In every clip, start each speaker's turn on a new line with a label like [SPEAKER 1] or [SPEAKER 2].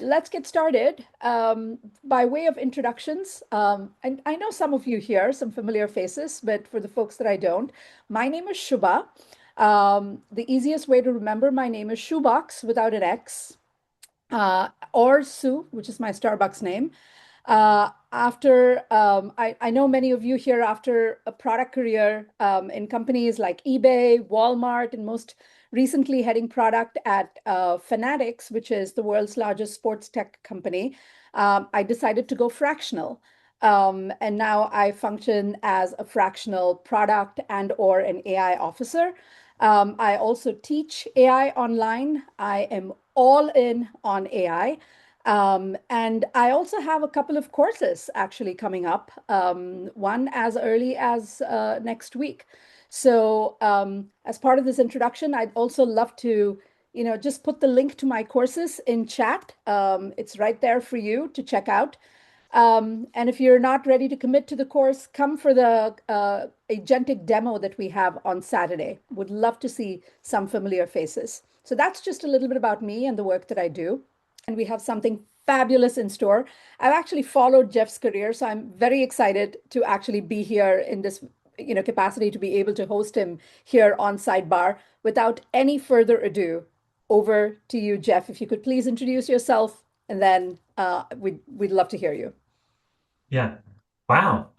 [SPEAKER 1] let's get started. By way of introductions, and I know some of you here, some familiar faces, but for the folks that I don't, my name is Shubha. The easiest way to remember my name is Shoebox without an X, or Sue, which is my Starbucks name. I know many of you here after a product career in companies like eBay, Walmart, and most recently heading product at Fanatics, which is the world's largest sports tech company. I decided to go fractional. And now I function as a fractional product and or an AI officer. I also teach AI online. I am all in on AI. And I also have a couple of courses actually coming up, one as early as next week. So, as part of this introduction, I'd also love to, just put the link to my courses in chat. It's right there for you to check out. And if you're not ready to commit to the course, come for the agentic demo that we have on Saturday. Would love to see some familiar faces. So that's just a little bit about me and the work that I do. And we have something fabulous in store. I've actually followed Jeff's career, so I'm very excited to actually be here in this, capacity to be able to host him here on Sidebar. Without any further ado, over to you, Jeff. If you could please introduce yourself, and then we'd love to hear you.
[SPEAKER 2] Yeah. Wow.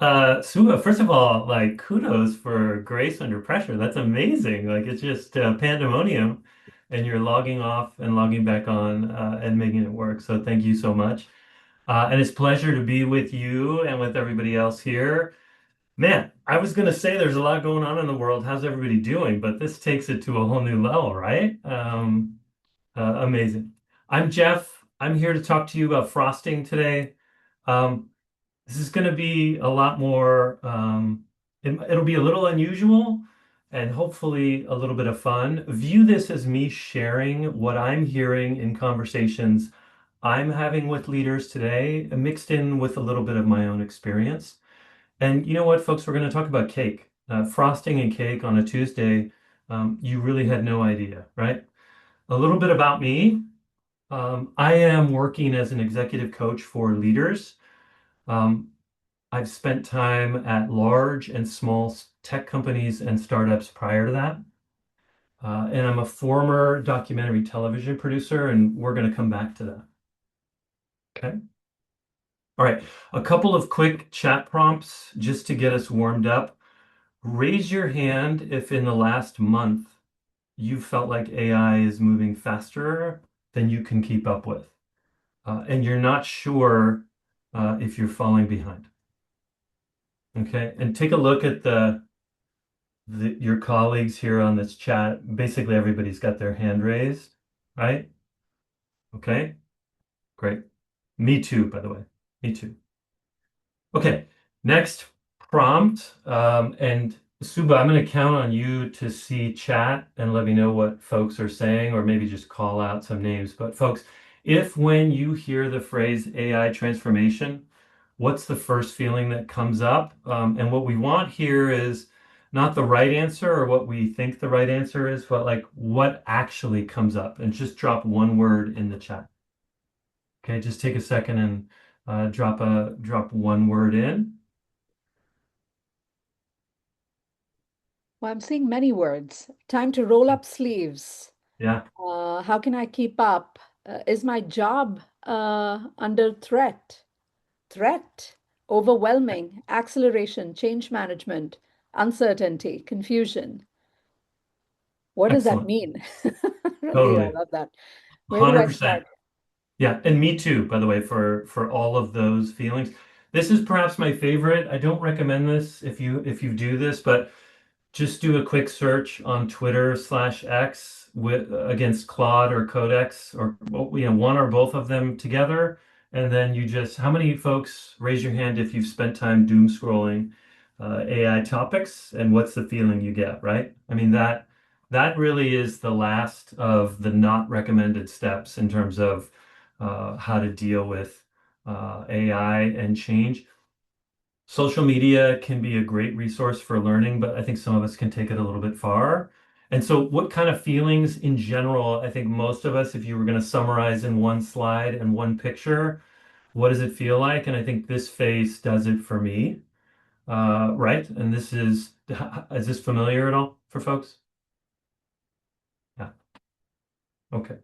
[SPEAKER 2] Suba, first of all, like kudos for grace under pressure. That's amazing. Like it's just pandemonium and you're logging off and logging back on and making it work. So thank you so much. And it's a pleasure to be with you and with everybody else here. Man, I was going to say there's a lot going on in the world. How's everybody doing? But this takes it to a whole new level, right? Amazing. I'm Jeff. I'm here to talk to you about frosting today. Um, this is going to be a lot more, it'll be a little unusual and hopefully a little bit of fun. View this as me sharing what I'm hearing in conversations I'm having with leaders today, mixed in with a little bit of my own experience. And you know what, folks, we're going to talk about cake, frosting and cake on a Tuesday. You really had no idea, right? A little bit about me. I am working as an executive coach for leaders. Um, I've spent time at large and small tech companies and startups prior to that. And I'm a former documentary television producer, and we're going to come back to that. Okay. All right. A couple of quick chat prompts just to get us warmed up. Raise your hand if in the last month you felt like AI is moving faster than you can keep up with, and you're not sure if you're falling behind. Okay. And take a look at your colleagues here on this chat. Basically, everybody's got their hand raised, right? Okay, great. Me too, by the way. Me too. Okay, next prompt. And Suba, I'm going to count on you to see chat and let me know what folks are saying, or maybe just call out some names. But folks, if when you hear the phrase AI transformation, what's the first feeling that comes up? And what we want here is not the right answer or what we think the right answer is, but like what actually comes up. And just drop one word in the chat. Okay, just take a second and drop one word in.
[SPEAKER 1] Well, I'm seeing many words. Time to roll up sleeves.
[SPEAKER 2] Yeah,
[SPEAKER 1] How can I keep up? Is my job under threat? Threat, overwhelming, acceleration, change management, uncertainty, confusion. What does that
[SPEAKER 2] excellent.
[SPEAKER 1] mean? Really, I
[SPEAKER 2] Totally.
[SPEAKER 1] love that. Where do I
[SPEAKER 2] 100%.
[SPEAKER 1] start?
[SPEAKER 2] Yeah, and me too, by the way, for all of those feelings. This is perhaps my favorite. I don't recommend this if you do this, but just do a quick search on Twitter/X with against Claude or Codex or well, one or both of them together, and then you just how many folks raise your hand if you've spent time doom scrolling AI topics, and what's the feeling you get, right? I mean that really is the last of the not recommended steps in terms of how to deal with AI and change. Social media can be a great resource for learning, but I think some of us can take it a little bit far. And so what kind of feelings in general, I think most of us, if you were going to summarize in one slide and one picture, what does it feel like? And I think this face does it for me, right? And is this familiar at all for folks? Yeah. Okay.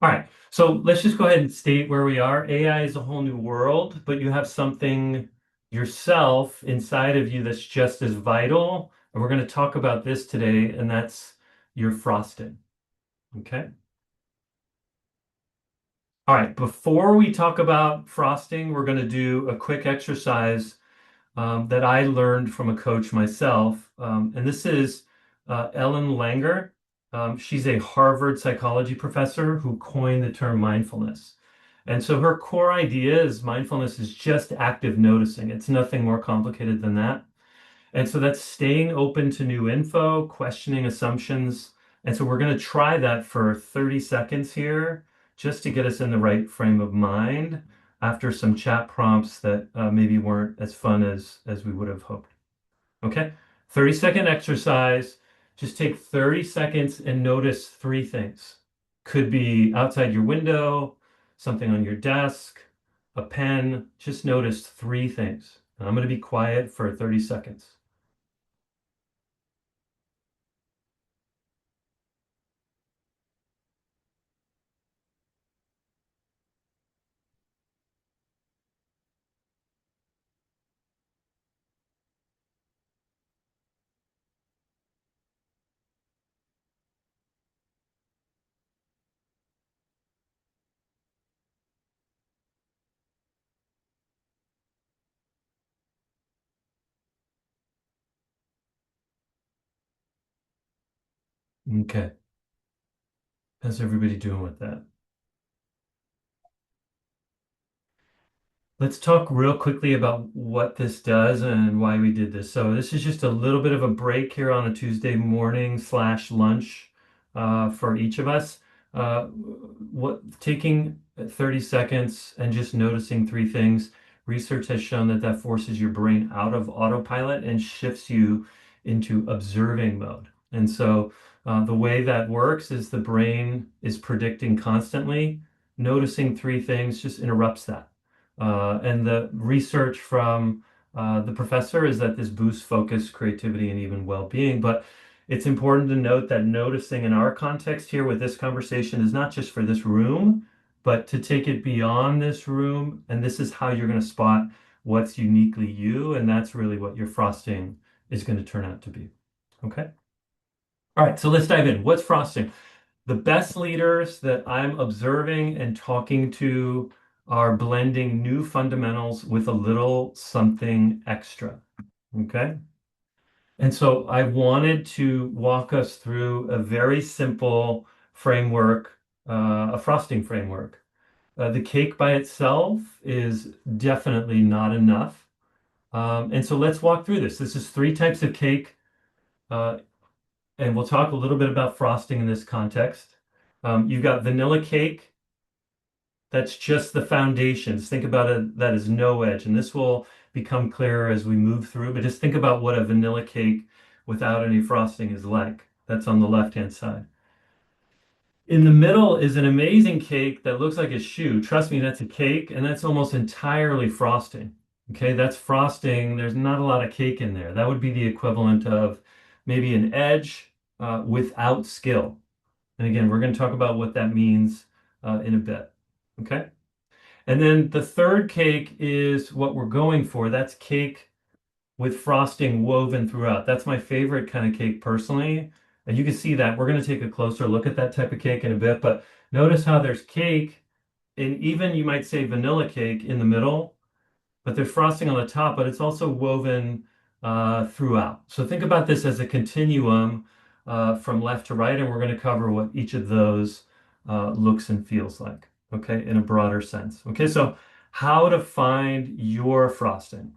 [SPEAKER 2] All right. So let's just go ahead and state where we are. AI is a whole new world, but you have something yourself inside of you that's just as vital. And we're going to talk about this today, and that's your frosting. Okay. All right. Before we talk about frosting, we're going to do a quick exercise that I learned from a coach myself. And this is Ellen Langer. She's a Harvard psychology professor who coined the term mindfulness. And so her core idea is mindfulness is just active noticing. It's nothing more complicated than that. And so that's staying open to new info, questioning assumptions. And so we're going to try that for 30 seconds here, just to get us in the right frame of mind after some chat prompts that maybe weren't as fun as we would have hoped. Okay? 30-second exercise. Just take 30 seconds and notice three things. Could be outside your window, something on your desk, a pen. Just notice three things. And I'm going to be quiet for 30 seconds. Okay. How's everybody doing with that? Let's talk real quickly about what this does and why we did this. So this is just a little bit of a break here on a Tuesday morning slash lunch for each of us. What taking 30 seconds and just noticing three things. Research has shown that that forces your brain out of autopilot and shifts you into observing mode. And so the way that works is the brain is predicting constantly. Noticing three things just interrupts that. And the research from the professor is that this boosts focus, creativity, and even well-being. But it's important to note that noticing in our context here with this conversation is not just for this room, but to take it beyond this room. And this is how you're going to spot what's uniquely you. And that's really what your frosting is going to turn out to be. Okay. All right. So let's dive in. What's frosting? The best leaders that I'm observing and talking to are blending new fundamentals with a little something extra. Okay. And so I wanted to walk us through a very simple framework, a frosting framework. The cake by itself is definitely not enough. And so let's walk through this. This is three types of cake. Uh, and we'll talk a little bit about frosting in this context. You've got vanilla cake. That's just the foundations. Think about it, that is no edge. And this will become clearer as we move through, but just think about what a vanilla cake without any frosting is like. That's on the left-hand side. In the middle is an amazing cake that looks like a shoe. Trust me, that's a cake, and that's almost entirely frosting. Okay, that's frosting. There's not a lot of cake in there. That would be the equivalent of maybe an edge without skill. And again, we're going to talk about what that means in a bit. Okay. And then the third cake is what we're going for. That's cake with frosting woven throughout. That's my favorite kind of cake personally. And you can see that. We're going to take a closer look at that type of cake in a bit. But notice how there's cake, and even you might say vanilla cake in the middle, but there's frosting on the top, but it's also woven throughout. So think about this as a continuum from left to right, and we're going to cover what each of those looks and feels like, okay, in a broader sense. Okay, so how to find your frosting.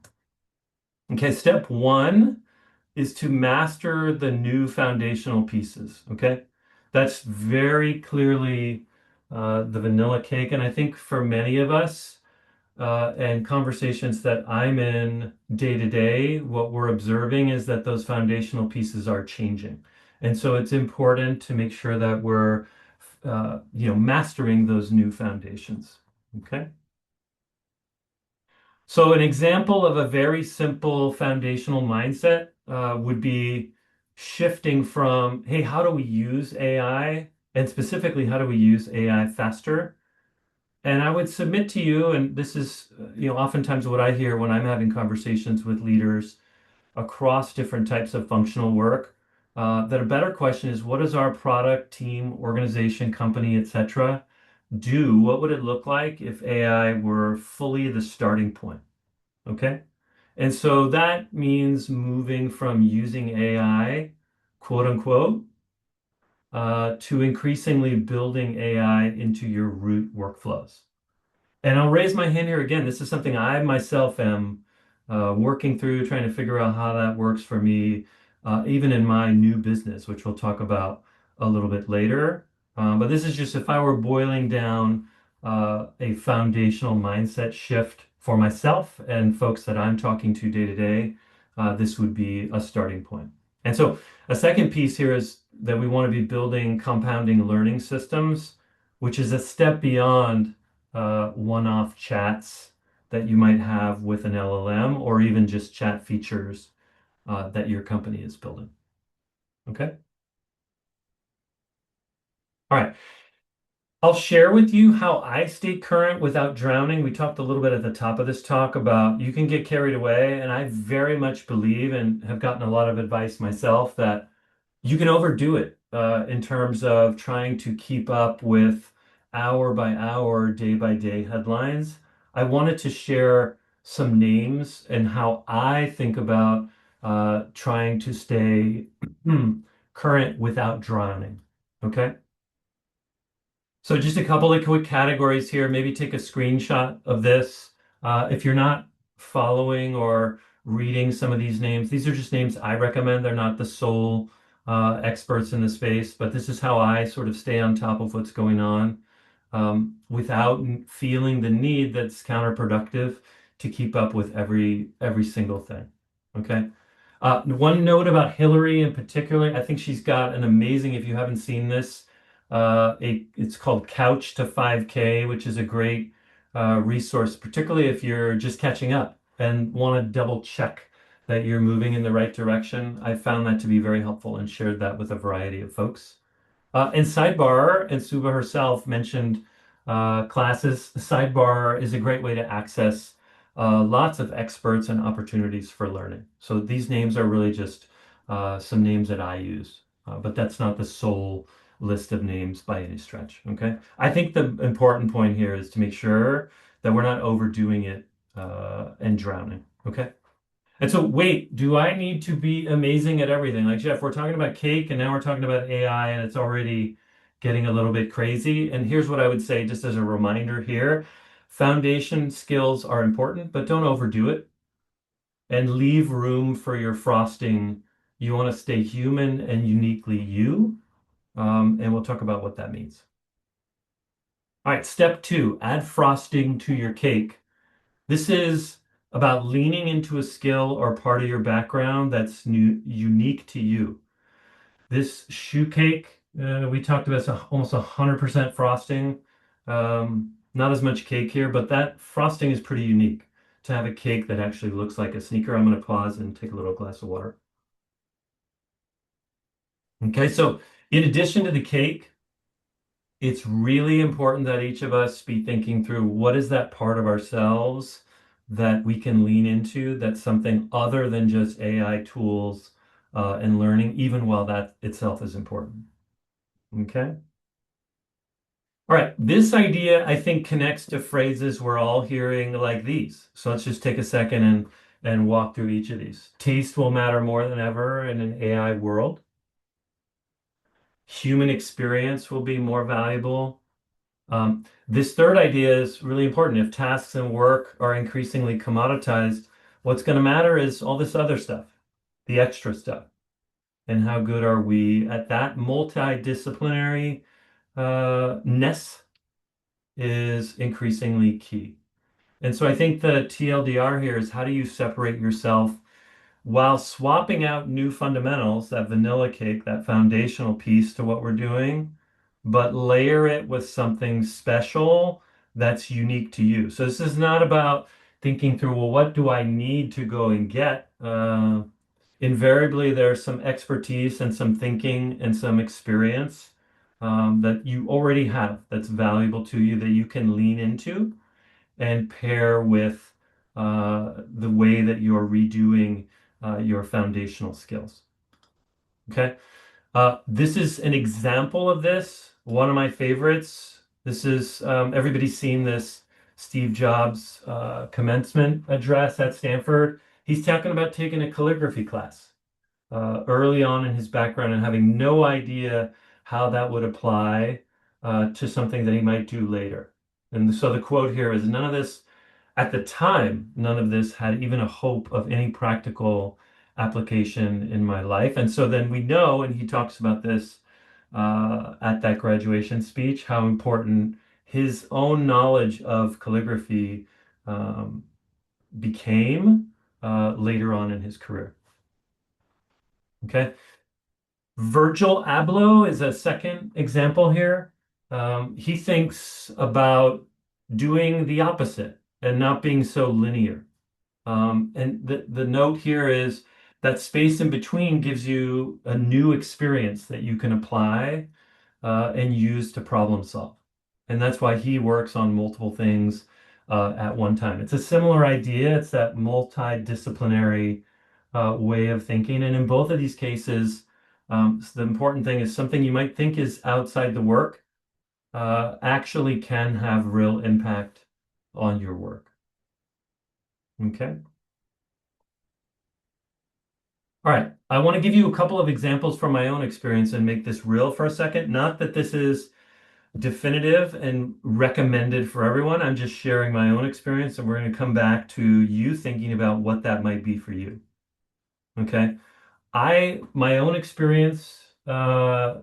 [SPEAKER 2] Okay, step one is to master the new foundational pieces, okay? That's very clearly the vanilla cake, and I think for many of us, and conversations that I'm in day to day, what we're observing is that those foundational pieces are changing. And so it's important to make sure that we're, mastering those new foundations. Okay. So an example of a very simple foundational mindset would be shifting from, hey, how do we use AI? And specifically, how do we use AI faster? And I would submit to you, and this is, oftentimes what I hear when I'm having conversations with leaders across different types of functional work, that a better question is, what does our product, team, organization, company, etc., do? What would it look like if AI were fully the starting point? Okay. And so that means moving from using AI, quote unquote, to increasingly building AI into your root workflows. And I'll raise my hand here again. This is something I myself am working through, trying to figure out how that works for me, even in my new business, which we'll talk about a little bit later. But this is just if I were boiling down a foundational mindset shift for myself and folks that I'm talking to day, this would be a starting point. And so a second piece here is that we want to be building compounding learning systems, which is a step beyond one-off chats that you might have with an LLM or even just chat features that your company is building. Okay. All right. I'll share with you how I stay current without drowning. We talked a little bit at the top of this talk about you can get carried away, and I very much believe and have gotten a lot of advice myself that you can overdo it in terms of trying to keep up with hour by hour, day by day headlines. I wanted to share some names and how I think about trying to stay current without drowning. Okay. So just a couple of quick categories here. Maybe take a screenshot of this. If you're not following or reading some of these are just names I recommend. They're not the sole experts in the space, but this is how I sort of stay on top of what's going on without feeling the need that's counterproductive to keep up with every single thing. Okay. One note about Hillary in particular, I think she's got an amazing, if you haven't seen this, it's called Couch to 5K, which is a great resource, particularly if you're just catching up and want to double check that you're moving in the right direction. I found that to be very helpful and shared that with a variety of folks. And Sidebar, and Suba herself mentioned classes. Sidebar is a great way to access lots of experts and opportunities for learning. So these names are really just some names that I use, but that's not the sole list of names by any stretch. Okay. I think the important point here is to make sure that we're not overdoing it and drowning. Okay. And so, wait, do I need to be amazing at everything? Like, Jeff, we're talking about cake and now we're talking about AI and it's already getting a little bit crazy. And here's what I would say, just as a reminder here, foundation skills are important, but don't overdo it and leave room for your frosting. You want to stay human and uniquely you. And we'll talk about what that means. All right, step two, add frosting to your cake. This is about leaning into a skill or part of your background that's unique to you. This shoe cake, we talked about almost 100% frosting. Not as much cake here, but that frosting is pretty unique to have a cake that actually looks like a sneaker. I'm going to pause and take a little glass of water. Okay, so in addition to the cake, it's really important that each of us be thinking through what is that part of ourselves that we can lean into that's something other than just AI tools and learning, even while that itself is important. Okay. All right. This idea, I think, connects to phrases we're all hearing like these. So let's just take a second and walk through each of these. Taste will matter more than ever in an AI world. Human experience will be more valuable. This third idea is really important. If tasks and work are increasingly commoditized, what's going to matter is all this other stuff, the extra stuff. And how good are we at that? Multidisciplinary ness is increasingly key. And so I think the TLDR here is how do you separate yourself while swapping out new fundamentals, that vanilla cake, that foundational piece to what we're doing, but layer it with something special that's unique to you. So this is not about thinking through, well, what do I need to go and get? Invariably, there's some expertise and some thinking and some experience that you already have that's valuable to you that you can lean into and pair with the way that you're redoing your foundational skills. Okay. This is an example of this. One of my favorites. This is everybody's seen this Steve Jobs commencement address at Stanford. He's talking about taking a calligraphy class early on in his background and having no idea how that would apply to something that he might do later. And so the quote here is none of this, at the time, none of this had even a hope of any practical application in my life. And so then we know, and he talks about this at that graduation speech, how important his own knowledge of calligraphy um, became later on in his career. Okay. Virgil Abloh is a second example here. He thinks about doing the opposite and not being so linear. And the note here is that space in between gives you a new experience that you can apply and use to problem solve. And that's why he works on multiple things at one time. It's a similar idea. It's that multidisciplinary way of thinking. And in both of these cases, the important thing is something you might think is outside the work actually can have real impact on your work. Okay. All right. I want to give you a couple of examples from my own experience and make this real for a second. Not that this is definitive and recommended for everyone. I'm just sharing my own experience, and we're going to come back to you thinking about what that might be for you. Okay. My own experience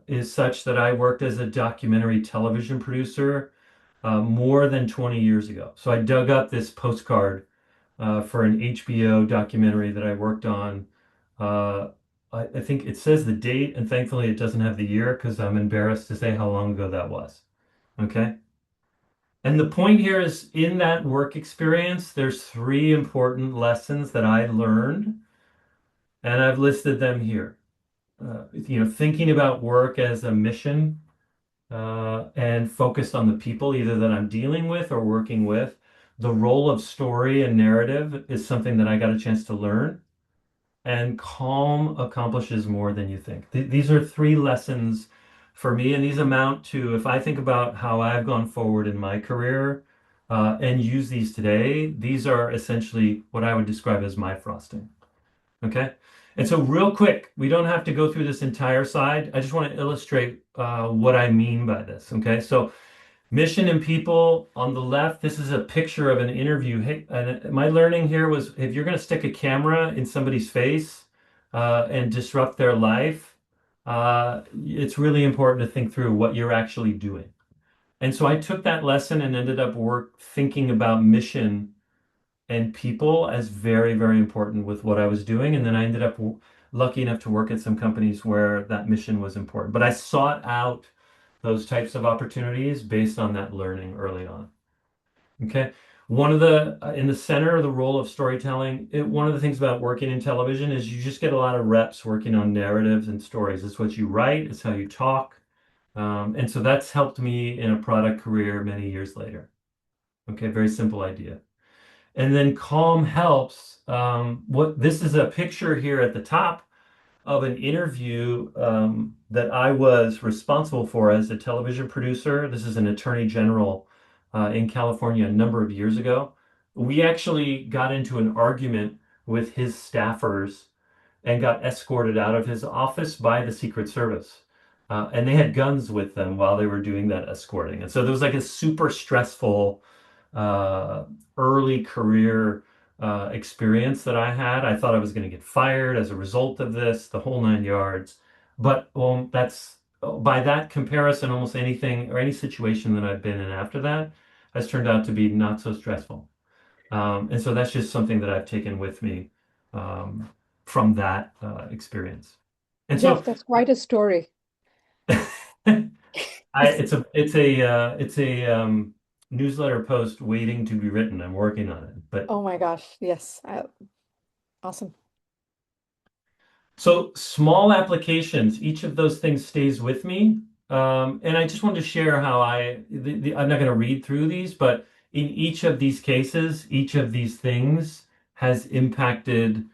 [SPEAKER 2] is such that I worked as a documentary television producer more than 20 years ago. So I dug up this postcard for an HBO documentary that I worked on. Uh, I think it says the date, and thankfully it doesn't have the year because I'm embarrassed to say how long ago that was. Okay. And the point here is in that work experience, there's three important lessons that I learned, and I've listed them here. Thinking about work as a mission and focused on the people either that I'm dealing with or working with. The role of story and narrative is something that I got a chance to learn. And calm accomplishes more than you think. These are three lessons for me, and these amount to, if I think about how I've gone forward in my career and use these today, these are essentially what I would describe as my frosting. Okay. And so, real quick, we don't have to go through this entire slide. I just want to illustrate what I mean by this. Okay. So, mission and people on the left, this is a picture of an interview. Hey, and my learning here was if you're going to stick a camera in somebody's face and disrupt their life, it's really important to think through what you're actually doing. And so I took that lesson and ended up thinking about mission and people as very, very important with what I was doing. And then I ended up lucky enough to work at some companies where that mission was important. But I sought out those types of opportunities based on that learning early on. Okay. One of the, in the center of the role of storytelling, one of the things about working in television is you just get a lot of reps working on narratives and stories. It's what you write, it's how you talk. And so that's helped me in a product career many years later. Okay. Very simple idea. And then calm helps. What this is a picture here at the top of an interview that I was responsible for as a television producer. This is an attorney general in California a number of years ago. We actually got into an argument with his staffers and got escorted out of his office by the Secret Service. And they had guns with them while they were doing that escorting. And so there was like a super stressful uh, early career experience that I had. I thought I was going to get fired as a result of this, the whole nine yards. But that's by that comparison, almost anything or any situation that I've been in after that has turned out to be not so stressful. And so that's just something that I've taken with me. Um, from that experience. And
[SPEAKER 1] Yes,
[SPEAKER 2] so
[SPEAKER 1] that's quite a story.
[SPEAKER 2] it's a newsletter post waiting to be written. I'm working on it. But
[SPEAKER 1] Oh my gosh. Yes. Awesome.
[SPEAKER 2] so small applications, each of those things stays with me. And I just wanted to share how I'm not going to read through these, but in each of these cases, each of these things has impacted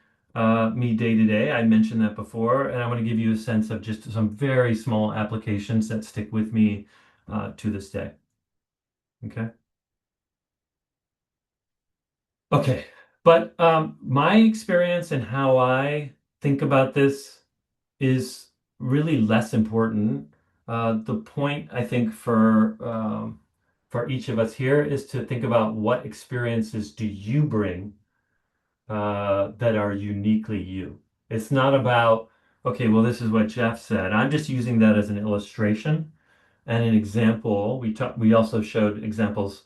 [SPEAKER 2] me day to day. I mentioned that before, and I want to give you a sense of just some very small applications that stick with me to this day. Okay. Okay. But my experience and how I think about this is really less important. The point I think for each of us here is to think about what experiences do you bring that are uniquely you. It's not about, okay, well, this is what Jeff said. I'm just using that as an illustration and an example. We also showed examples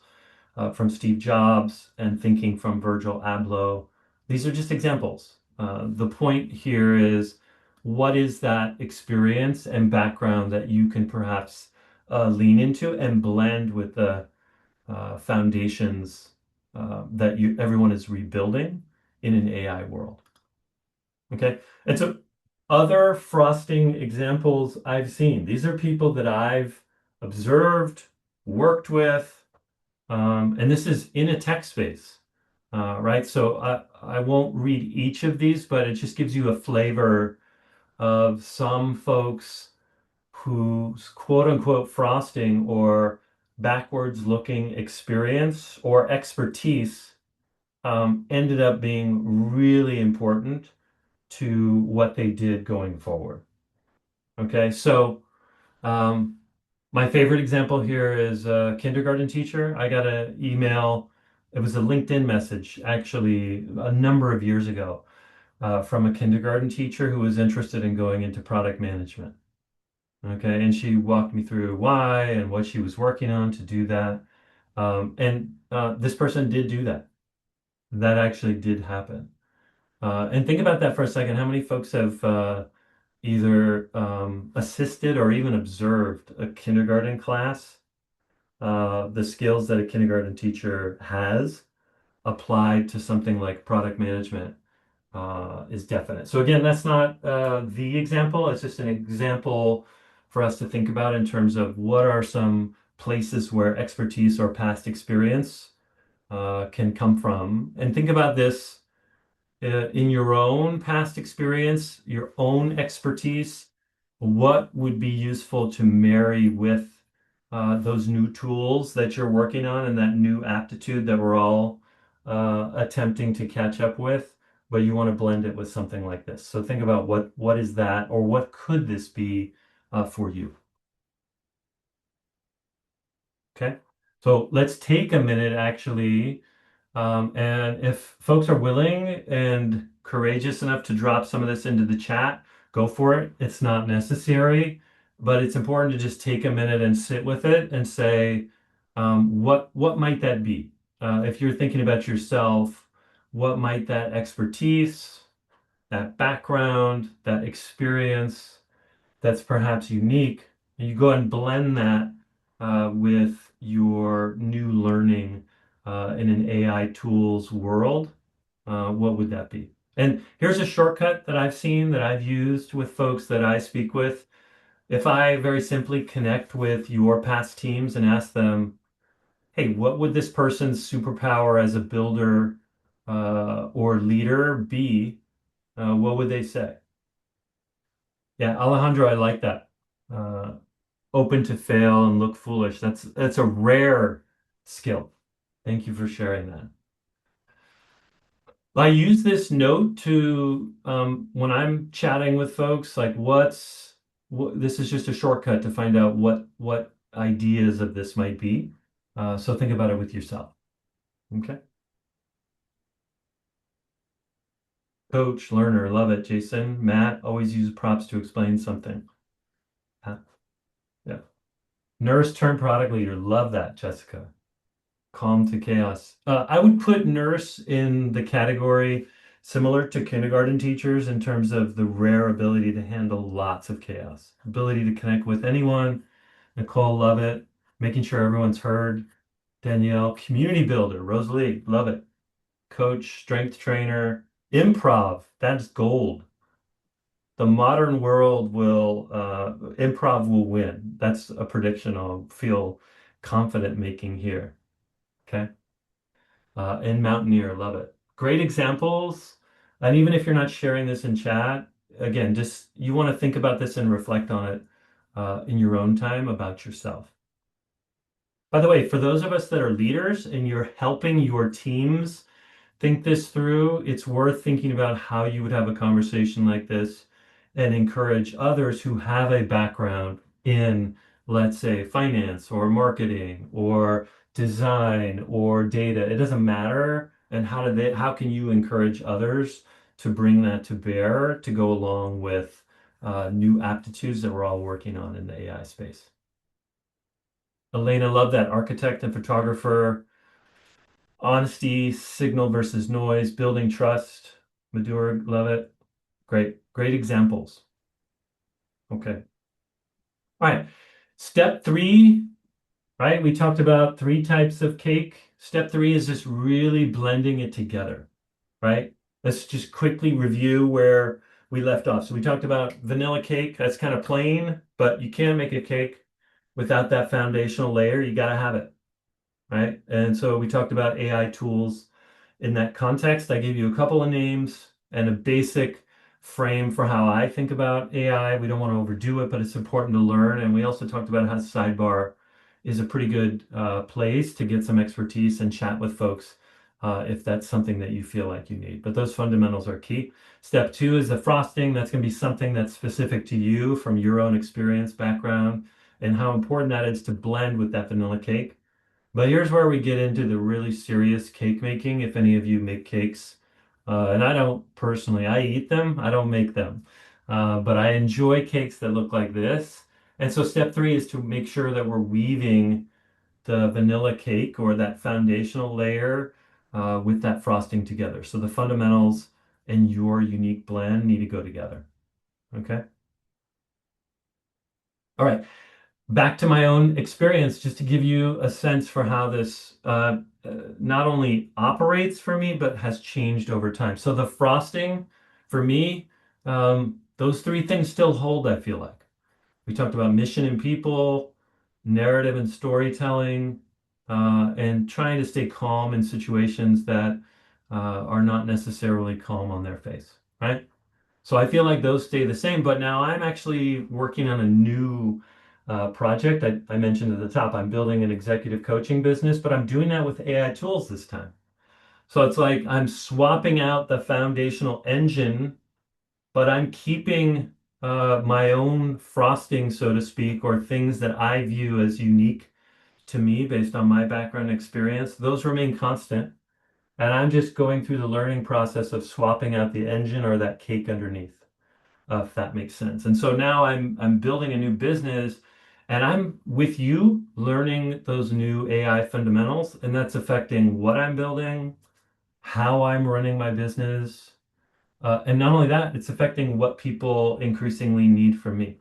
[SPEAKER 2] from Steve Jobs and thinking from Virgil Abloh. These are just examples. The point here is what is that experience and background that you can perhaps lean into and blend with the foundations that everyone is rebuilding in an AI world. Okay. And so other frosting examples I've seen, these are people that I've observed, worked with, and this is in a tech space, right? So I won't read each of these, but it just gives you a flavor of some folks whose quote unquote frosting or backwards looking experience or expertise ended up being really important to what they did going forward. Okay, so um, my favorite example here is a kindergarten teacher. I got an email. It was a LinkedIn message actually a number of years ago from a kindergarten teacher who was interested in going into product management. Okay, and she walked me through why and what she was working on to do that. And this person did do that. That actually did happen. And think about that for a second. How many folks have either assisted or even observed a kindergarten class? The skills that a kindergarten teacher has applied to something like product management is definite. So again, that's not the example. It's just an example for us to think about in terms of what are some places where expertise or past experience can come from. And think about this in your own past experience, your own expertise, what would be useful to marry with those new tools that you're working on and that new aptitude that we're all attempting to catch up with, but you want to blend it with something like this. So think about what is that, or what could this be for you? Okay. So let's take a minute actually. And if folks are willing and courageous enough to drop some of this into the chat, go for it. It's not necessary, but it's important to just take a minute and sit with it and say, what might that be? If you're thinking about yourself, what might that expertise, that background, that experience that's perhaps unique, and you go and blend that with your new learning in an AI tools world, what would that be? And here's a shortcut that I've seen that I've used with folks that I speak with. If I very simply connect with your past teams and ask them, hey, what would this person's superpower as a builder or leader be? What would they say? Yeah, Alejandro, I like that. Uh, Open to fail and look foolish. That's a rare skill. Thank you for sharing that. I use this note to when I'm chatting with folks, like this is just a shortcut to find out what ideas of this might be. So think about it with yourself. Okay. Coach, learner, love it. Jason, Matt, always use props to explain something. Yeah. Nurse turned product leader. Love that, Jessica. Calm to chaos. I would put nurse in the category similar to kindergarten teachers in terms of the rare ability to handle lots of chaos, ability to connect with anyone. Nicole, love it. Making sure everyone's heard. Danielle, community builder. Rosalie, love it. Coach, strength trainer, improv. That's gold. The modern world will, improv will win. That's a prediction I'll feel confident making here. Okay. And Mountaineer, love it. Great examples. And even if you're not sharing this in chat, again, just you want to think about this and reflect on it in your own time about yourself. By the way, for those of us that are leaders and you're helping your teams think this through, it's worth thinking about how you would have a conversation like this and encourage others who have a background in, let's say, finance or marketing or design or data. It doesn't matter. And how can you encourage others to bring that to bear to go along with new aptitudes that we're all working on in the AI space? Elena, love that. Architect and photographer. Honesty, signal versus noise, building trust. Madura, love it. Great, great examples. Okay. All right. Step three, right? We talked about three types of cake. Step three is just really blending it together, right? Let's just quickly review where we left off. So we talked about vanilla cake. That's kind of plain, but you can't make a cake without that foundational layer. You got to have it, right? And so we talked about AI tools in that context. I gave you a couple of names and a basic frame for how I think about AI. We don't want to overdo it, but it's important to learn. And we also talked about how Sidebar is a pretty good place to get some expertise and chat with folks if that's something that you feel like you need. But those fundamentals are key. Step two is the frosting. That's going to be something that's specific to you from your own experience, background, and how important that is to blend with that vanilla cake. But here's where we get into the really serious cake making, if any of you make cakes. And I don't personally, I eat them, I don't make them. But I enjoy cakes that look like this. And so step three is to make sure that we're weaving the vanilla cake or that foundational layer with that frosting together. So the fundamentals and your unique blend need to go together. Okay. All right. Back to my own experience, just to give you a sense for how this not only operates for me, but has changed over time. So the frosting, for me, those three things still hold, I feel like. We talked about mission and people, narrative and storytelling, and trying to stay calm in situations that are not necessarily calm on their face, right? So I feel like those stay the same, but now I'm actually working on a new project. I mentioned at the top, I'm building an executive coaching business, but I'm doing that with AI tools this time. So it's like I'm swapping out the foundational engine, but I'm keeping my own frosting, so to speak, or things that I view as unique to me based on my background and experience. Those remain constant. And I'm just going through the learning process of swapping out the engine or that cake underneath, if that makes sense. And so now I'm building a new business and I'm with you learning those new AI fundamentals, and that's affecting what I'm building, how I'm running my business. And not only that, it's affecting what people increasingly need from me.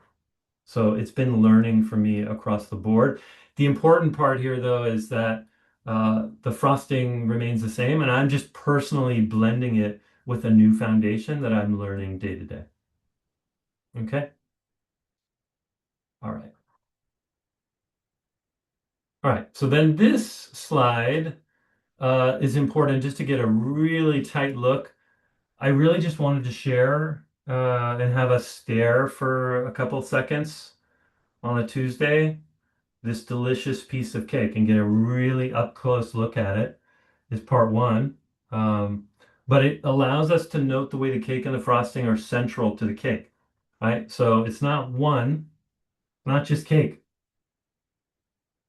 [SPEAKER 2] So it's been learning for me across the board. The important part here, though, is that the frosting remains the same, and I'm just personally blending it with a new foundation that I'm learning day to day. Okay. All right. All right. So then this slide is important just to get a really tight look. I really just wanted to share and have us stare for a couple seconds on a Tuesday, this delicious piece of cake, and get a really up close look at it is part one. But it allows us to note the way the cake and the frosting are central to the cake, right? So it's not one, not just cake,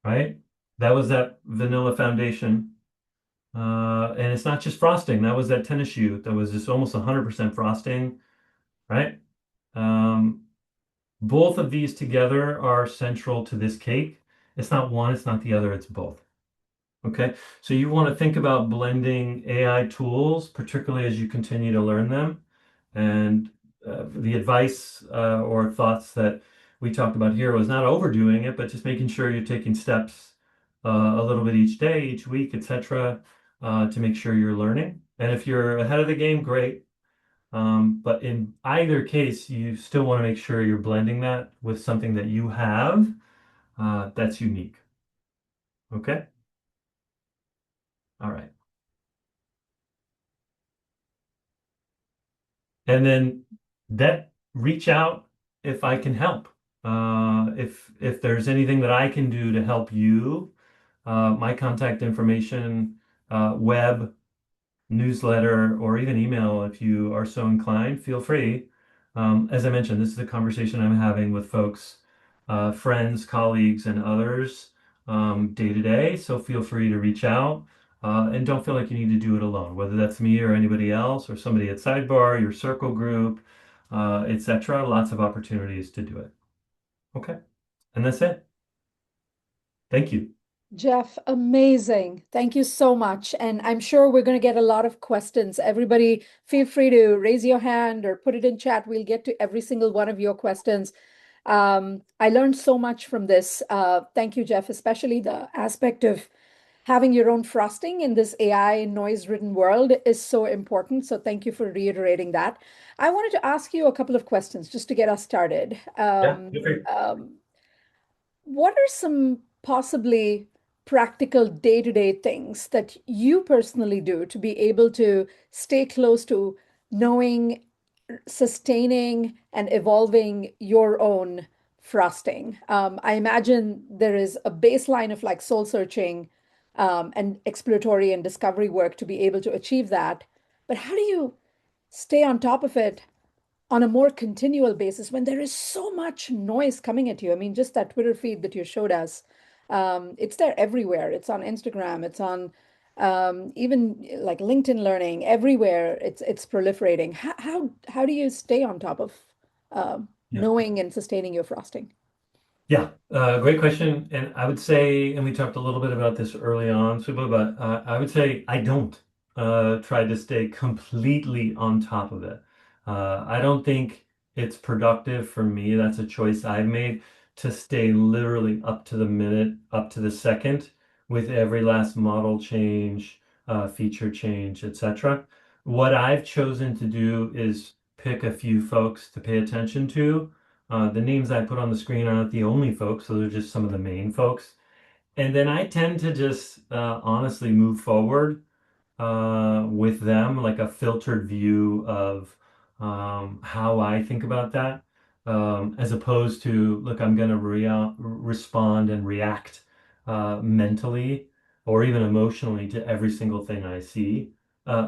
[SPEAKER 2] right? That was that vanilla foundation. And it's not just frosting. That was that tennis shoe. That was just almost 100% frosting, right? Um, both of these together are central to this cake. It's not one, it's not the other, it's both. Okay, so you want to think about blending AI tools, particularly as you continue to learn them. And the advice or thoughts that we talked about here was not overdoing it, but just making sure you're taking steps a little bit each day, each week, etc., to make sure you're learning. And if you're ahead of the game, great. But in either case, you still want to make sure you're blending that with something that you have that's unique. Okay? All right. And then that reach out if I can help. If there's anything that I can do to help you, my contact information, web, newsletter, or even email, if you are so inclined, feel free. As I mentioned, this is a conversation I'm having with folks, friends, colleagues, and others day to day. So feel free to reach out. And don't feel like you need to do it alone, whether that's me or anybody else or somebody at Sidebar, your circle group, etc. Lots of opportunities to do it. Okay. And that's it. Thank you.
[SPEAKER 1] Jeff, amazing. Thank you so much. And I'm sure we're going to get a lot of questions. Everybody, feel free to raise your hand or put it in chat. We'll get to every single one of your questions. I learned so much from this. Thank you, Jeff, especially the aspect of having your own frosting in this AI noise-ridden world is so important. So thank you for reiterating that. I wanted to ask you a couple of questions just to get us started.
[SPEAKER 2] Yeah, feel free.
[SPEAKER 1] What are some possibly practical day-to-day things that you personally do to be able to stay close to knowing, sustaining, and evolving your own frosting? I imagine there is a baseline of like soul searching and exploratory and discovery work to be able to achieve that. But how do you stay on top of it on a more continual basis when there is so much noise coming at you? I mean, just that Twitter feed that you showed us, it's there everywhere. It's on Instagram, it's on even like LinkedIn Learning, everywhere. It's proliferating. How do you stay on top of
[SPEAKER 2] Yeah.
[SPEAKER 1] knowing and sustaining your frosting?
[SPEAKER 2] Yeah, great question. And I would say, and we talked a little bit about this early on, Suba, but I would say I don't try to stay completely on top of it. I don't think it's productive for me. That's a choice I've made to stay literally up to the minute, up to the second with every last model change, feature change, etc. What I've chosen to do is pick a few folks to pay attention to. The names I put on the screen are not the only folks, those are just some of the main folks. And then I tend to just honestly move forward with them, like a filtered view of how I think about that, as opposed to, look, I'm going to respond and react mentally or even emotionally to every single thing I see.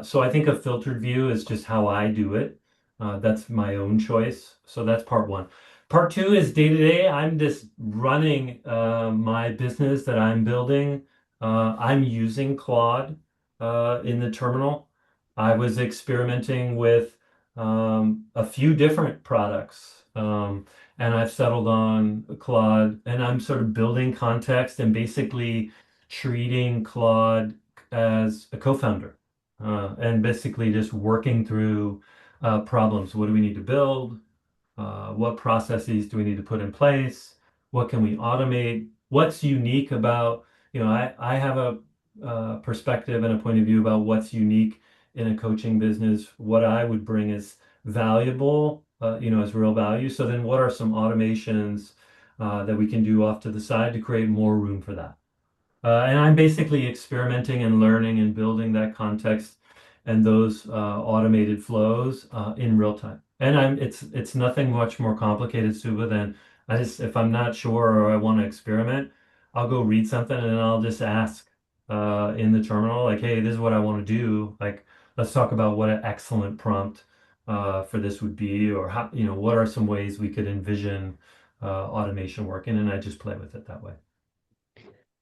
[SPEAKER 2] So I think a filtered view is just how I do it. That's my own choice. So that's part one. Part two is day to day. I'm just running my business that I'm building. I'm using Claude in the terminal. I was experimenting with a few different products, and I've settled on Claude, and I'm sort of building context and basically treating Claude as a co-founder, and basically just working through problems. What do we need to build? What processes do we need to put in place? What can we automate? What's unique about, I have a perspective and a point of view about what's unique in a coaching business, what I would bring is valuable, as real value. So then what are some automations that we can do off to the side to create more room for that? And I'm basically experimenting and learning and building that context and those automated flows in real time. And it's nothing much more complicated, Suba, than if I'm not sure or I want to experiment, I'll go read something and I'll just ask in the terminal, like, hey, this is what I want to do. Like, let's talk about what an excellent prompt for this would be, or how, what are some ways we could envision automation working, and I just play with it that way.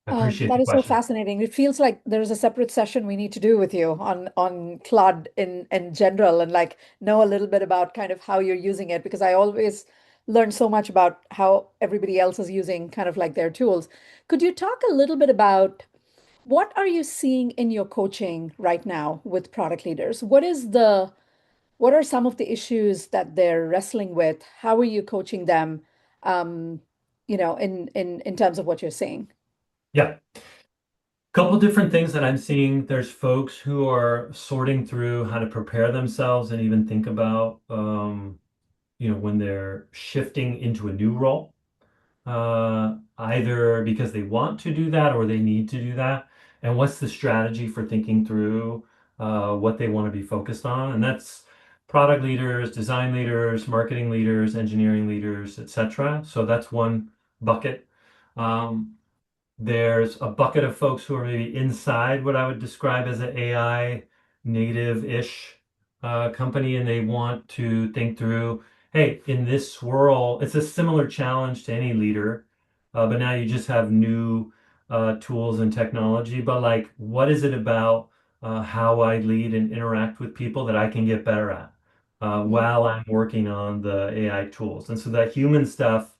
[SPEAKER 2] I appreciate
[SPEAKER 1] That
[SPEAKER 2] the
[SPEAKER 1] is so
[SPEAKER 2] question.
[SPEAKER 1] fascinating. It feels like there's a separate session we need to do with you on Claude in general and like know a little bit about kind of how you're using it because I always learn so much about how everybody else is using kind of like their tools. Could you talk a little bit about What are you seeing in your coaching right now with product leaders? What are some of the issues that they're wrestling with? How are you coaching them, um, in terms of what you're seeing?
[SPEAKER 2] Yeah. Couple different things that I'm seeing. There's folks who are sorting through how to prepare themselves and even think about, when they're shifting into a new role, either because they want to do that or they need to do that. And what's the strategy for thinking through what they want to be focused on? And that's product leaders, design leaders, marketing leaders, engineering leaders, etc. So that's one bucket. Um, there's a bucket of folks who are maybe inside what I would describe as an AI native-ish company, and they want to think through, hey, in this swirl, it's a similar challenge to any leader, but now you just have new tools and technology. But like, what is it about how I lead and interact with people that I can get better at
[SPEAKER 1] Mm,
[SPEAKER 2] while I'm working on the AI tools? And so that human stuff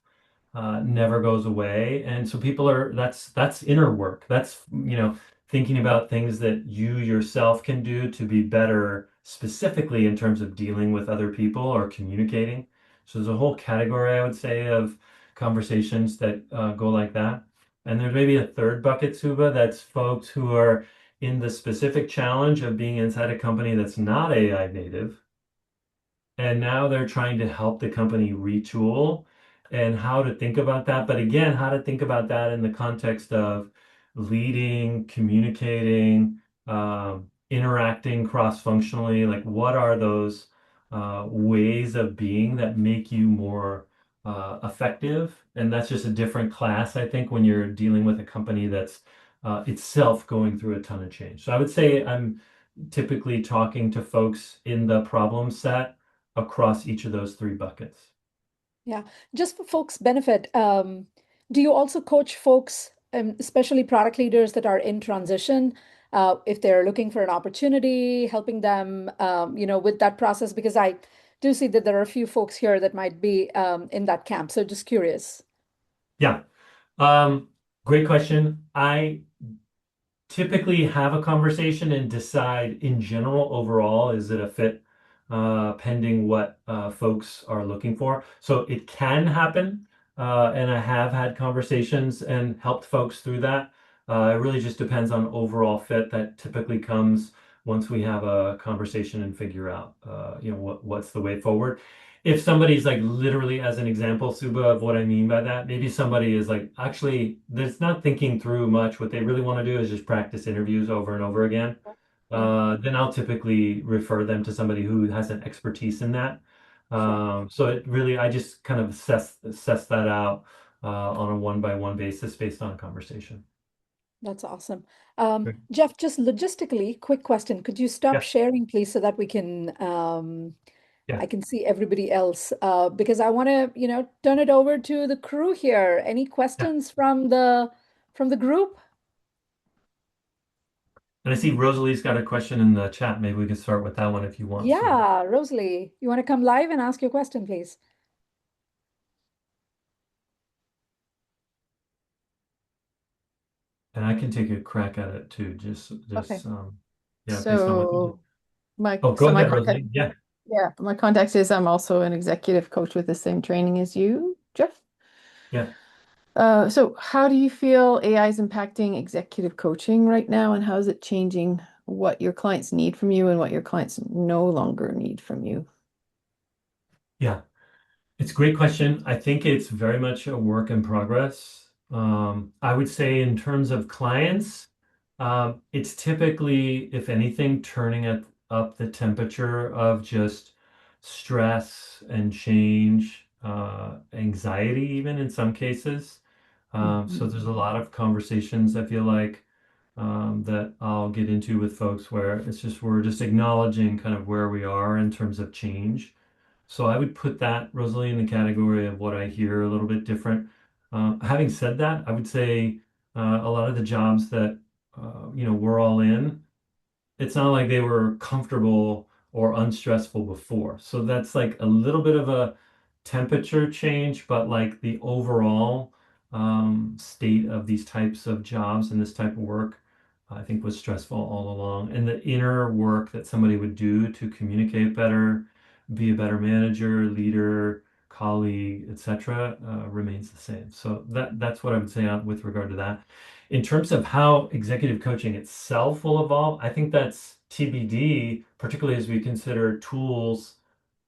[SPEAKER 2] never goes away. And so people are that's inner work. That's thinking about things that you yourself can do to be better, specifically in terms of dealing with other people or communicating. So there's a whole category, I would say, of conversations that go like that. And there's maybe a third bucket, Suba, that's folks who are in the specific challenge of being inside a company that's not AI native, and now they're trying to help the company retool and how to think about that. But again, how to think about that in the context of leading, communicating, interacting cross-functionally. Like, what are those ways of being that make you more effective? And that's just a different class, I think, when you're dealing with a company that's itself going through a ton of change. So I would say I'm typically talking to folks in the problem set across each of those three buckets.
[SPEAKER 1] yeah. Just for folks' benefit, do you also coach folks, especially product leaders that are in transition, if they're looking for an opportunity, helping them, with that process? Because I do see that there are a few folks here that might be in that camp. So just curious.
[SPEAKER 2] Yeah. Um, Great question. I typically have a conversation and decide in general overall, is it a fit, pending what folks are looking for. So it can happen, and I have had conversations and helped folks through that. It really just depends on overall fit. That typically comes once we have a conversation and figure out, what's the way forward. If somebody's like literally, as an example, Suba, of what I mean by that, maybe somebody is like actually there's not thinking through much. What they really want to do is just practice interviews over and over again.
[SPEAKER 1] Yeah,
[SPEAKER 2] Then I'll typically refer them to somebody who has an expertise in that.
[SPEAKER 1] sure.
[SPEAKER 2] So it really, I just kind of assess that out on a one-by-one basis based on a conversation.
[SPEAKER 1] That's awesome.
[SPEAKER 2] Great.
[SPEAKER 1] Jeff, just logistically, quick question. Could you stop
[SPEAKER 2] Yeah,
[SPEAKER 1] sharing, please, so that
[SPEAKER 2] yeah,
[SPEAKER 1] I can see everybody else, because I want to, turn it over to the crew here. Any
[SPEAKER 2] yeah.
[SPEAKER 1] questions from the group?
[SPEAKER 2] And I see Rosalie's got a question in the chat. Maybe we can start with that one if you want, Sue.
[SPEAKER 1] Yeah, Rosalie, you want to come live and ask your question, please?
[SPEAKER 2] And I can take a crack at it too.
[SPEAKER 1] Okay.
[SPEAKER 2] Yeah, based on what.
[SPEAKER 3] So my
[SPEAKER 2] Oh, go
[SPEAKER 3] so my
[SPEAKER 2] ahead,
[SPEAKER 3] contact,
[SPEAKER 2] Rosalie. Yeah,
[SPEAKER 3] yeah, my context is I'm also an executive coach with the same training as you, Jeff.
[SPEAKER 2] yeah.
[SPEAKER 3] So how do you feel AI is impacting executive coaching right now, and how is it changing what your clients need from you and what your clients no longer need from you?
[SPEAKER 2] Yeah. It's a great question. I think it's very much a work in progress. I would say in terms of clients, it's typically, if anything, turning up the temperature of just stress and change, anxiety, even in some cases. So
[SPEAKER 3] Mhm.
[SPEAKER 2] there's a lot of conversations I feel like that I'll get into with folks where it's just we're just acknowledging kind of where we are in terms of change. So I would put that, Rosalie, in the category of what I hear a little bit different. Having said that, I would say a lot of the jobs that we're all in, it's not like they were comfortable or unstressful before. So that's like a little bit of a temperature change, but like the overall state of these types of jobs and this type of work, I think was stressful all along. And the inner work that somebody would do to communicate better, be a better manager, leader, colleague, etc., remains the same. So that's what I would say with regard to that. In terms of how executive coaching itself will evolve, I think that's TBD, particularly as we consider tools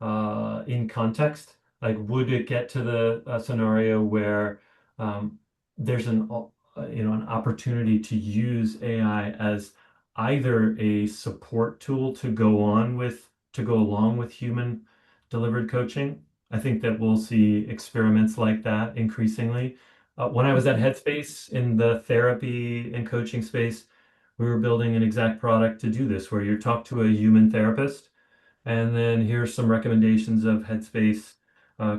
[SPEAKER 2] in context. Like, would it get to the scenario where um, there's an opportunity to use AI as either a support tool to go along with human delivered coaching. I think that we'll see experiments like that increasingly. When I was at
[SPEAKER 1] Mhm.
[SPEAKER 2] Headspace in the therapy and coaching space, we were building an exact product to do this, where you talk to a human therapist and then here's some recommendations of Headspace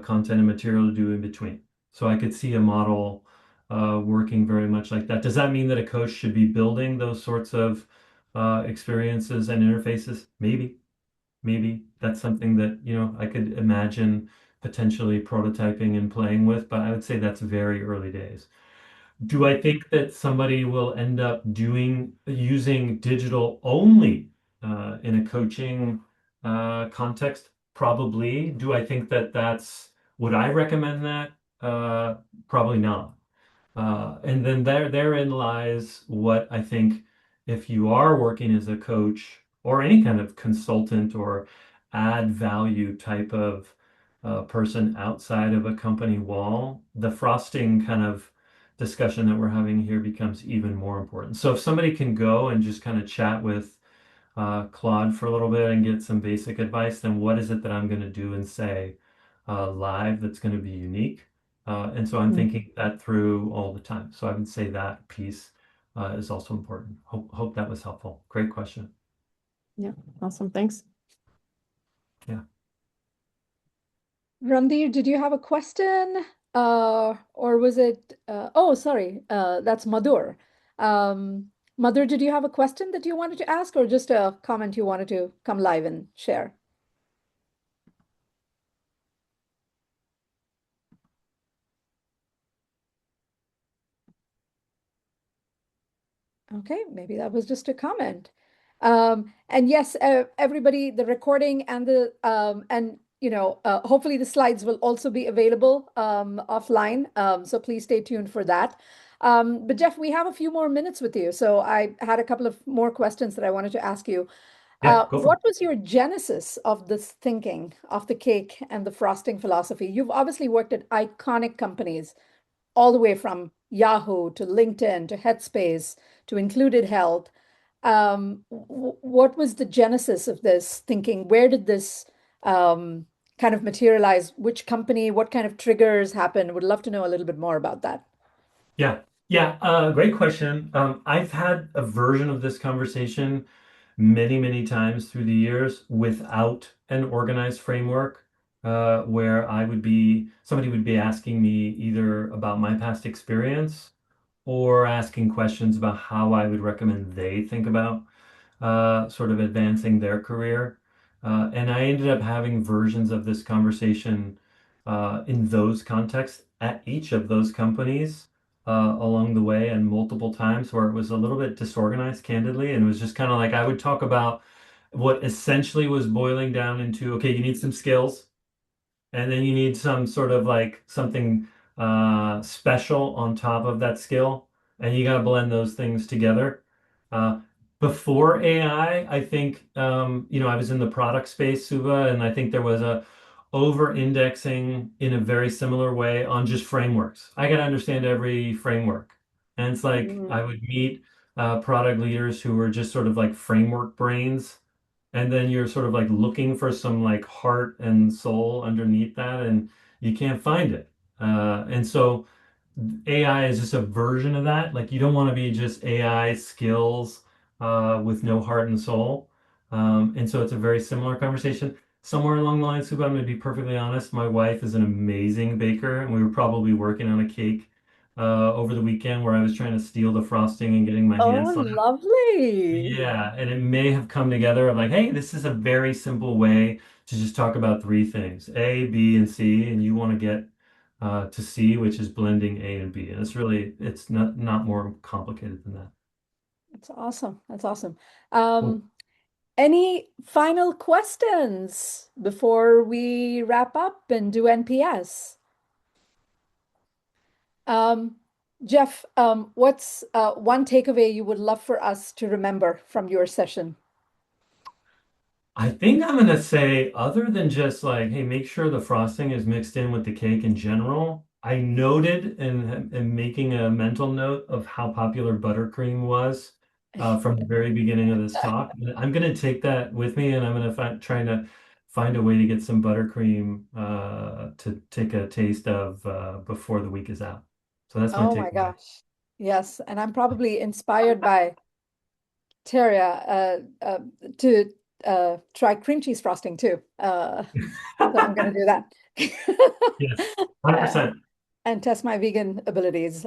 [SPEAKER 2] content and material to do in between. So I could see a model working very much like that. Does that mean that a coach should be building those sorts of experiences and interfaces? Maybe, maybe that's something that, I could imagine potentially prototyping and playing with, but I would say that's very early days. Do I think that somebody will end up using digital only in a coaching context? Probably. Do I think that would I recommend that? Probably not. And then therein lies what I think if you are working as a coach or any kind of consultant or add value type of person outside of a company wall, the frosting kind of discussion that we're having here becomes even more important. So if somebody can go and just kind of chat with Claude for a little bit and get some basic advice, then what is it that I'm going to do and say live that's going to be unique? And so I'm
[SPEAKER 3] Mm.
[SPEAKER 2] thinking that through all the time. So I would say that piece is also important. Hope that was helpful. Great question.
[SPEAKER 3] Yeah, awesome. Thanks.
[SPEAKER 2] Yeah.
[SPEAKER 1] Randir, did you have a question? Or was it, oh, sorry, that's Madhur. Madhur, did you have a question that you wanted to ask or just a comment you wanted to come live and share? Okay, maybe that was just a comment. And yes, everybody, the recording and hopefully the slides will also be available offline. So please stay tuned for that. But Jeff, we have a few more minutes with you. So I had a couple of more questions that I wanted to ask you.
[SPEAKER 2] Yeah, go for
[SPEAKER 1] What
[SPEAKER 2] it.
[SPEAKER 1] was your genesis of this thinking of the cake and the frosting philosophy? You've obviously worked at iconic companies all the way from Yahoo to LinkedIn to Headspace to Included Health. What was the genesis of this thinking? Where did this kind of materialize? Which company? What kind of triggers happened? Would love to know a little bit more about that.
[SPEAKER 2] Yeah. Yeah. Great question. I've had a version of this conversation many, many times through the years without an organized framework, where somebody would be asking me either about my past experience or asking questions about how I would recommend they think about sort of advancing their career. And I ended up having versions of this conversation in those contexts at each of those companies along the way and multiple times where it was a little bit disorganized, candidly. And it was just kind of like I would talk about what essentially was boiling down into, okay, you need some skills and then you need some sort of like something special on top of that skill, and you got to blend those things together. Uh, Before AI, I think I was in the product space, Suva, and I think there was a over-indexing in a very similar way on just frameworks. I got to understand every framework, and it's like
[SPEAKER 1] Mm,
[SPEAKER 2] I would meet product leaders who were just sort of like framework brains, and then you're sort of like looking for some like heart and soul underneath that and you can't find it, and so AI is just a version of that. Like, you don't want to be just AI skills with no heart and soul, and so it's a very similar conversation somewhere along the line. Suba, I'm going to be perfectly honest, my wife is an amazing baker and we were probably working on a cake over the weekend where I was trying to steal the frosting and getting my
[SPEAKER 1] oh,
[SPEAKER 2] hands slapped.
[SPEAKER 1] lovely.
[SPEAKER 2] Yeah, and it may have come together of like, hey, this is a very simple way to just talk about three things, A, B, and C, and you want to get to C, which is blending A and B. And it's not more complicated than that.
[SPEAKER 1] That's awesome. That's awesome.
[SPEAKER 2] Cool.
[SPEAKER 1] Any final questions before we wrap up and do NPS? Um, Jeff, what's one takeaway you would love for us to remember from your session?
[SPEAKER 2] I think I'm gonna say, other than just like, hey, make sure the frosting is mixed in with the cake in general. I noted in making a mental note of how popular buttercream was from the very beginning of this talk. And I'm gonna take that with me, and I'm gonna trying to find a way to get some buttercream to take a taste of before the week is out. So that's my
[SPEAKER 1] Oh my
[SPEAKER 2] takeaway.
[SPEAKER 1] gosh. Yes, and I'm probably inspired by Terria to try cream cheese frosting too. So I'm going to do that.
[SPEAKER 2] Yes,
[SPEAKER 1] Uh,
[SPEAKER 2] 100%.
[SPEAKER 1] and test my vegan abilities.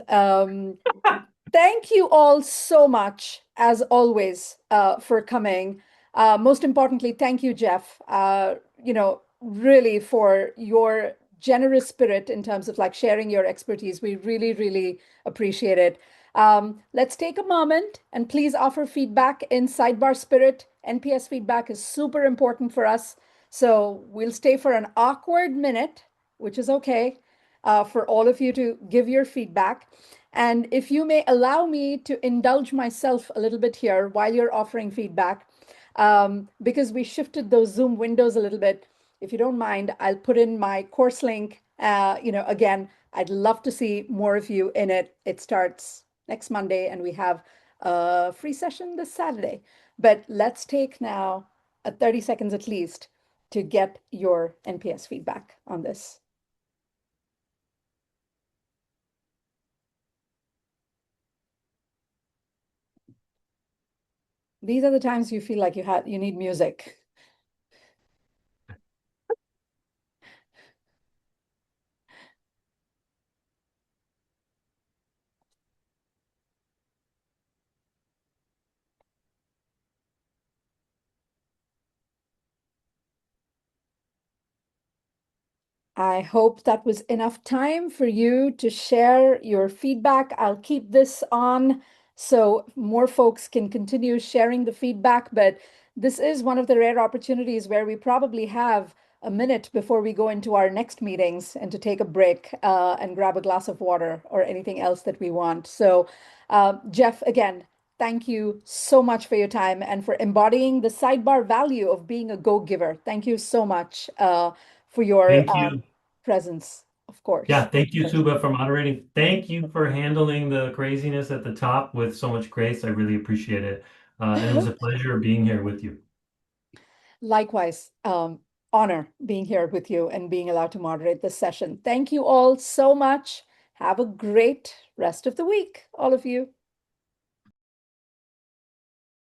[SPEAKER 1] Thank you all so much, as always, for coming. Most importantly, thank you, Jeff, really for your generous spirit in terms of like sharing your expertise. We really, really appreciate it. Let's take a moment and please offer feedback in Sidebar Spirit. NPS feedback is super important for us. So we'll stay for an awkward minute, which is okay, for all of you to give your feedback. And if you may allow me to indulge myself a little bit here while you're offering feedback, because we shifted those Zoom windows a little bit, if you don't mind, I'll put in my course link. Again, I'd love to see more of you in it. It starts next Monday, and we have a free session this Saturday. But let's take now 30 seconds at least to get your NPS feedback on this. These are the times you feel like you need music. I hope that was enough time for you to share your feedback. I'll keep this on so more folks can continue sharing the feedback. But this is one of the rare opportunities where we probably have a minute before we go into our next meetings and to take a break and grab a glass of water or anything else that we want. So, Jeff, again, thank you so much for your time and for embodying the sidebar value of being a go-giver. Thank you so much for your
[SPEAKER 2] Thank you.
[SPEAKER 1] presence, of course.
[SPEAKER 2] Yeah, thank you,
[SPEAKER 1] Of course.
[SPEAKER 2] Suba, for moderating. Thank you for handling the craziness at the top with so much grace. I really appreciate it. And it was a pleasure being here with you.
[SPEAKER 1] Likewise, honor being here with you and being allowed to moderate this session. Thank you all so much. Have a great rest of the week, all of you.